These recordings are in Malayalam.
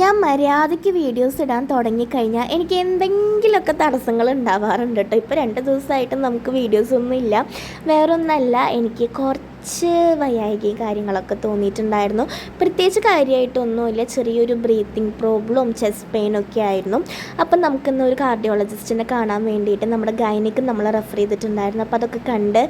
ഞാൻ മര്യാദയ്ക്ക് വീഡിയോസ് ഇടാൻ തുടങ്ങിക്കഴിഞ്ഞാൽ എനിക്ക് എന്തെങ്കിലുമൊക്കെ തടസ്സങ്ങൾ ഉണ്ടാവാറുണ്ട് കേട്ടോ. ഇപ്പോൾ 2 ദിവസമായിട്ട് നമുക്ക് വീഡിയോസൊന്നും ഇല്ല. വേറൊന്നല്ല, എനിക്ക് കുറച്ച് വയ്യായികയും കാര്യങ്ങളൊക്കെ തോന്നിയിട്ടുണ്ടായിരുന്നു. പ്രത്യേകിച്ച് കാര്യമായിട്ടൊന്നുമില്ല, ചെറിയൊരു ബ്രീത്തിങ് പ്രോബ്ലം, ചെസ്റ്റ് പെയിനൊക്കെ ആയിരുന്നു. അപ്പം നമുക്കിന്ന് ഒരു കാർഡിയോളജിസ്റ്റിനെ കാണാൻ വേണ്ടിയിട്ട് നമ്മുടെ ഗൈനിക്ക് നമ്മളെ റെഫർ ചെയ്തിട്ടുണ്ടായിരുന്നു. അപ്പോൾ അതൊക്കെ കണ്ട്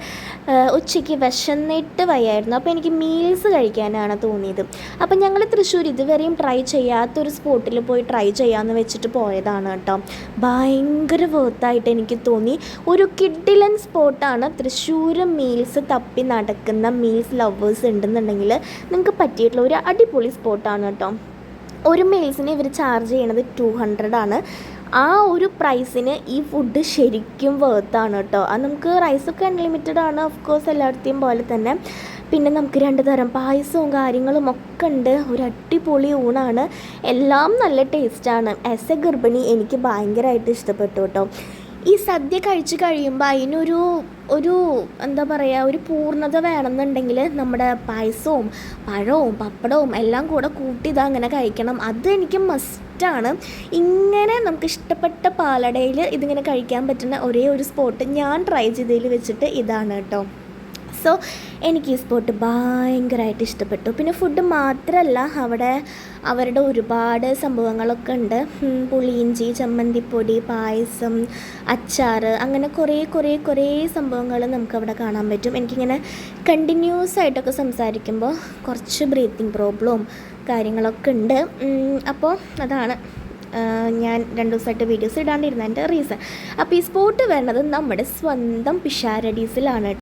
ഉച്ചയ്ക്ക് വിശന്നിട്ട് വയ്യായിരുന്നു. അപ്പോൾ എനിക്ക് മീൽസ് കഴിക്കാനാണ് തോന്നിയത്. അപ്പം ഞങ്ങൾ തൃശ്ശൂർ ഇതുവരെയും ട്രൈ ചെയ്യാത്തൊരു സ്പോട്ടിൽ പോയി ട്രൈ ചെയ്യാമെന്ന് വെച്ചിട്ട് പോയതാണ് കേട്ടോ. ഭയങ്കര വേർത്തായിട്ട് എനിക്ക് തോന്നി. ഒരു കിഡിലൻ സ്പോട്ടാണ്. തൃശ്ശൂർ മീൽസ് തപ്പി നടക്കുന്ന മീൽസ് ലവേഴ്സ് ഉണ്ടെന്നുണ്ടെങ്കിൽ നിങ്ങൾക്ക് പറ്റിയിട്ടുള്ള ഒരു അടിപൊളി സ്പോട്ടാണ് കേട്ടോ. ഒരു മീൽസിന് ഇവർ ചാർജ് ചെയ്യണത് 200 ആണ്. ആ ഒരു പ്രൈസിന് ഈ ഫുഡ് ശരിക്കും വേർത്താണ് കേട്ടോ. അത് നമുക്ക് റൈസൊക്കെ അൺലിമിറ്റഡ് ആണ്, ഓഫ് കോഴ്സ് എല്ലായിടത്തെയും പോലെ തന്നെ. പിന്നെ നമുക്ക് 2 തരം പായസവും കാര്യങ്ങളും ഒക്കെ ഉണ്ട്. ഒരു അടിപൊളി ഊണാണ്, എല്ലാം നല്ല ടേസ്റ്റാണ്. ആസ് എ ഗർഭിണി എനിക്ക് ഭയങ്കരമായിട്ട് ഇഷ്ടപ്പെട്ടു കേട്ടോ. ഈ സദ്യ കഴിച്ച് കഴിയുമ്പോൾ അതിനൊരു എന്താ പറയുക, ഒരു പൂർണ്ണത വേണമെന്നുണ്ടെങ്കിൽ നമ്മുടെ പായസവും പഴവും പപ്പടവും എല്ലാം കൂടെ കൂട്ടി അങ്ങനെ കഴിക്കണം. അത് എനിക്ക് മസ്റ്റാണ്. ഇങ്ങനെ നമുക്ക് ഇഷ്ടപ്പെട്ട പാലടയിൽ ഇതിങ്ങനെ കഴിക്കാൻ പറ്റുന്ന ഒരേ ഒരു സ്പോട്ട് ഞാൻ ട്രൈ ചെയ്തതിൽ വെച്ചിട്ട് ഇതാണ് കേട്ടോ. സോ എനിക്ക് ഈ സ്പോട്ട് ഭയങ്കരമായിട്ട് ഇഷ്ടപ്പെട്ടു. പിന്നെ ഫുഡ് മാത്രമല്ല, അവിടെ അവരുടെ ഒരുപാട് സംഭവങ്ങളൊക്കെ ഉണ്ട്. പുളിയിഞ്ചി, ചമ്മന്തിപ്പൊടി, പായസം, അച്ചാർ, അങ്ങനെ കുറേ സംഭവങ്ങൾ നമുക്കവിടെ കാണാൻ പറ്റും. എനിക്കിങ്ങനെ കണ്ടിന്യൂസ് ആയിട്ടൊക്കെ സംസാരിക്കുമ്പോൾ കുറച്ച് ബ്രീത്തിങ് പ്രോബ്ലവും കാര്യങ്ങളൊക്കെ ഉണ്ട്. അപ്പോൾ അതാണ് ഞാൻ 2 ദിവസമായിട്ട് വീഡിയോസ് ഇടാണ്ടിരുന്നതിൻ്റെ റീസൺ. അപ്പോൾ ഈ സ്പോട്ട് വരുന്നത് നമ്മുടെ സ്വന്തം പിഷാരഡീസിലാണ്.